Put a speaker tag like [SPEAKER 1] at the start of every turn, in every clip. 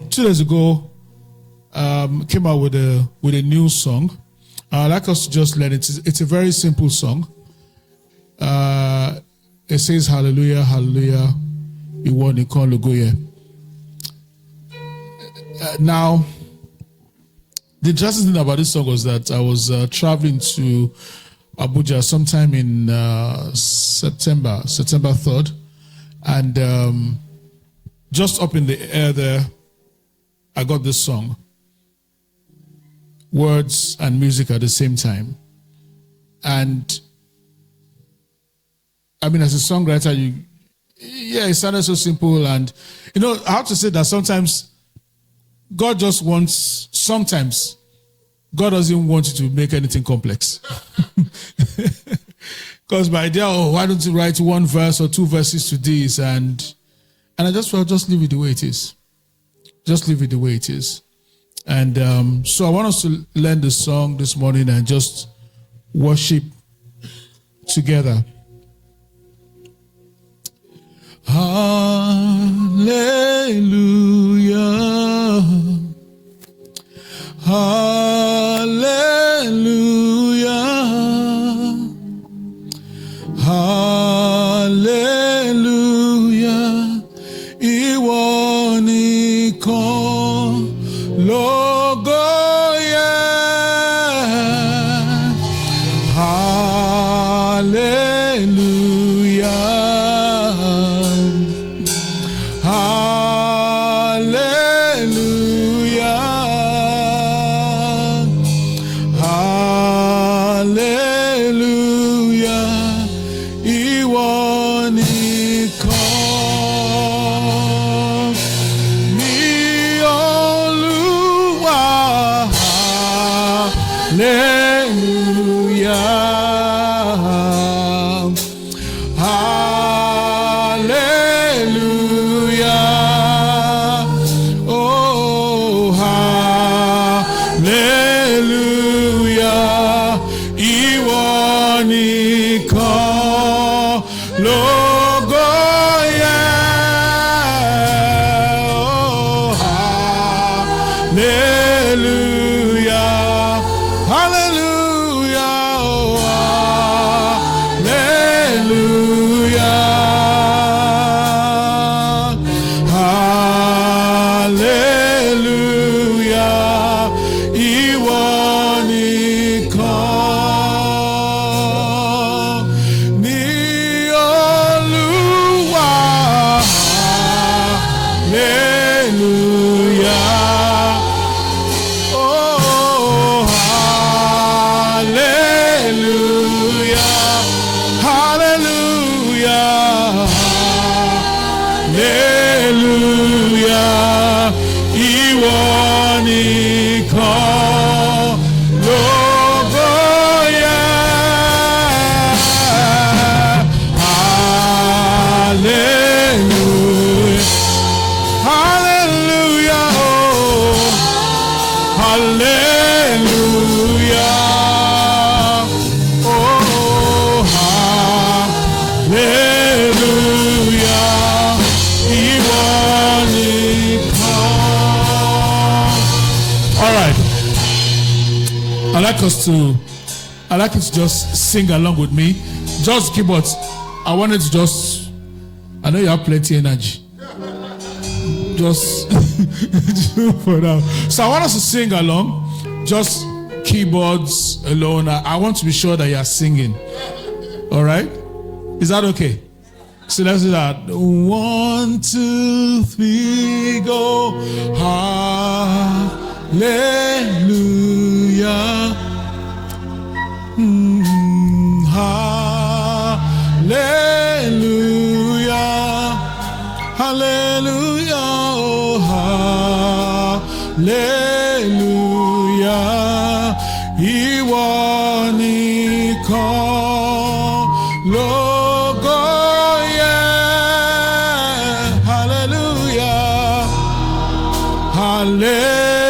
[SPEAKER 1] 2 days ago, came out with a new song. I'd like us to just learn it. It's a very simple song. It says, Hallelujah, Hallelujah, Iwo Nikan Logoye. Now, the interesting thing about this song was that I was traveling to Abuja sometime in September 3rd, and just up in the air there, I got this song. Words and music at the same time. And I mean, as a songwriter, it sounded so simple. And, I have to say that sometimes God doesn't want you to make anything complex. Because my idea, why don't you write one verse or two verses to this? And I just felt, just leave it the way it is. Just leave it the way it is. And so I want us to learn the song this morning and just worship together. Hallelujah. Hallelujah. Hallelujah. Iwo nikan Logoye. Hallelujah. Hallelujah. Hallelujah. Iwo nikan ni Oluwa. Hallelujah. Hallelujah. Oh, hallelujah. Iwo nikan Logoye. Oh, hallelujah. Hallelujah. Oh, hallelujah. Hallelujah. Iwo nikan ni Oluwa. Hallelujah. Oh, hallelujah. Hallelujah. Hallelujah. Iwo nikan Logoye. Hallelujah. Hallelujah. Oh, hallelujah. Oh, hallelujah. Iwo nikan. All right. I'd like you to just sing along with me. Just keyboards. I wanted to I know you have plenty of energy. Just for now. So I want us to sing along. Just keyboards alone. I want to be sure that you are singing. All right? Is that okay? So let's do that. 1, 2, 3, go. Hallelujah. Hallelujah. Hallelujah. Oh, hallelujah. Iwo nikan Logoye. Hallelujah. Hallelujah.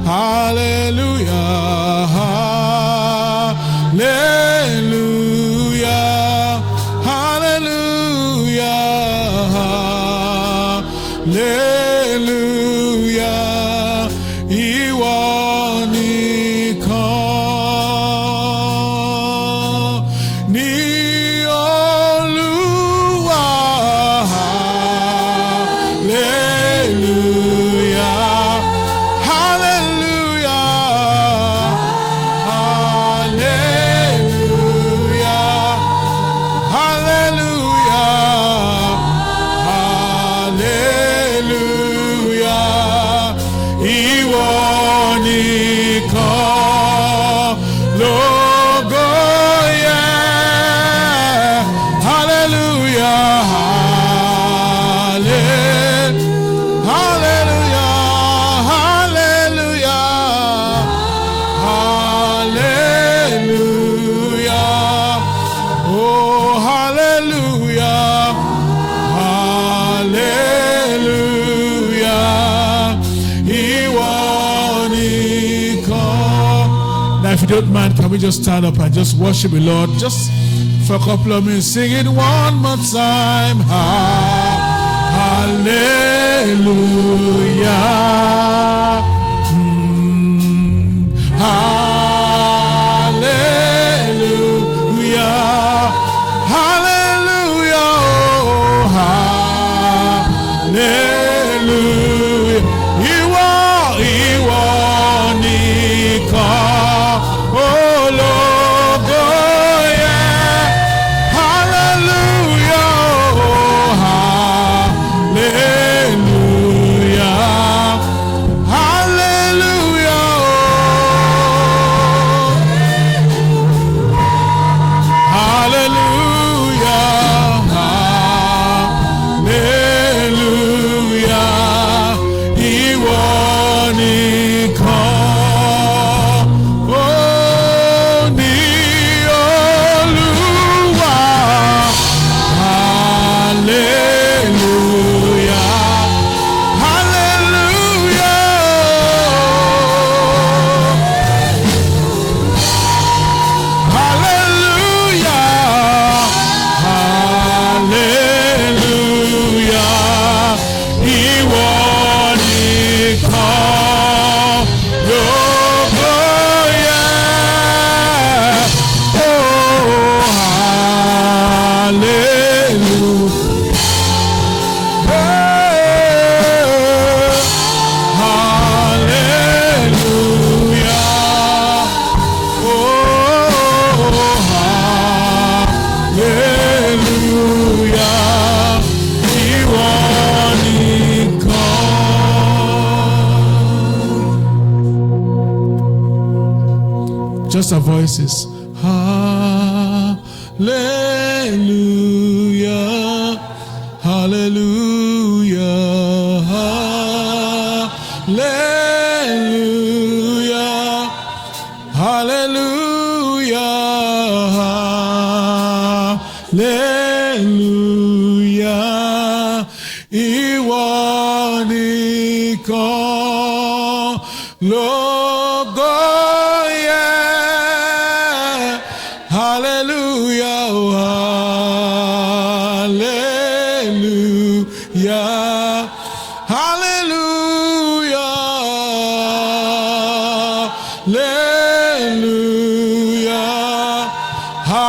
[SPEAKER 1] Hallelujah. Hallelujah. Hallelujah. Hallelujah. Ìwọ nìkan ni Olúwa. Hallelujah. Hallelujah. Hallelujah. Hallelujah. Hallelujah. Ìwọ nìkan lógo yẹ. Hallelujah. Hallelujah. Hallelujah. Hallelujah. Oh, hallelujah. Hallelujah. Ìwọ nìkan. Now, if you don't mind, can we just stand up and just worship the Lord just for a couple of minutes? Sing it one more time. Hallelujah. Hallelujah. Hallelujah. Oh, hallelujah. Ìwọ nìkan ológo yẹ. Hallelujah. Oh, hallelujah. Hallelujah. Hallelujah. Hallelujah. Ìwọ nìkan, ó ní Olúwa. Hallelujah. Hallelujah. Hallelujah. Hallelujah. Ìwọ nìkan lógo yẹ. Oh, hallelujah. Hallelujah. Oh, hallelujah. Ìwọ nìkan. Just our voices. Hallelujah. Hallelujah. Hallelujah. Hallelujah. Hallelujah. Ìwọ nìkan lógo yẹ. Hallelujah. Hallelujah. Hallelujah. Hallelujah.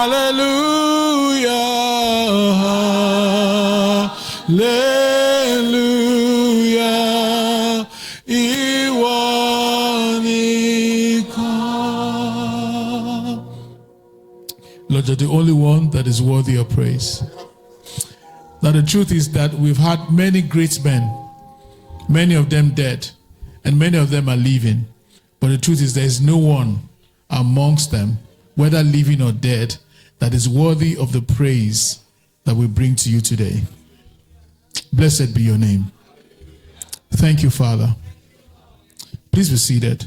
[SPEAKER 1] Hallelujah. Hallelujah. Ìwọ nìkan. Lord, you're the only one that is worthy of praise. Now, the truth is that we've had many great men, many of them dead, and many of them are living. But the truth is there is no one amongst them, whether living or dead, that is worthy of the praise that we bring to you today. Blessed be your name. Thank you, Father. Please be seated.